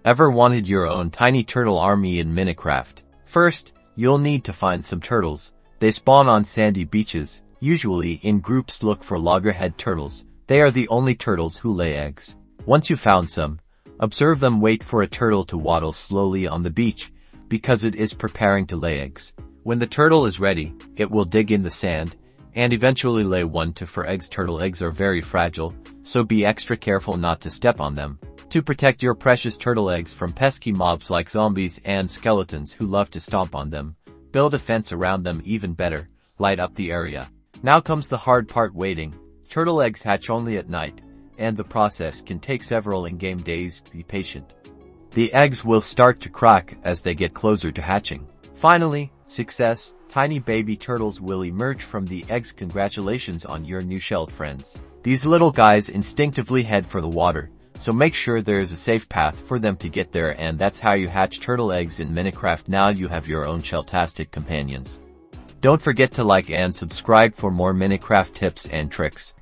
Ever wanted your own tiny turtle army in Minecraft? First, you'll need to find some turtles. They spawn on sandy beaches, usually in groups. Look for loggerhead turtles. They are the only turtles who lay eggs. Once you found some, observe them. Wait for a turtle to waddle slowly on the beach, because it is preparing to lay eggs. When the turtle is ready, it will dig in the sand, and eventually lay 1 to 4 eggs. Turtle eggs are very fragile, so be extra careful not to step on them. To protect your precious turtle eggs from pesky mobs like zombies and skeletons who love to stomp on them, build a fence around them. Even better, light up the area. Now comes the hard part: waiting. Turtle eggs hatch only at night, and the process can take several in-game days. Be patient. The eggs will start to crack as they get closer to hatching. Finally, success! Tiny baby turtles will emerge from the eggs. Congratulations on your new shelled friends. These little guys instinctively head for the water, so make sure there is a safe path for them to get there, and that's how you hatch turtle eggs in Minecraft. Now you have your own shelltastic companions. Don't forget to like and subscribe for more Minecraft tips and tricks.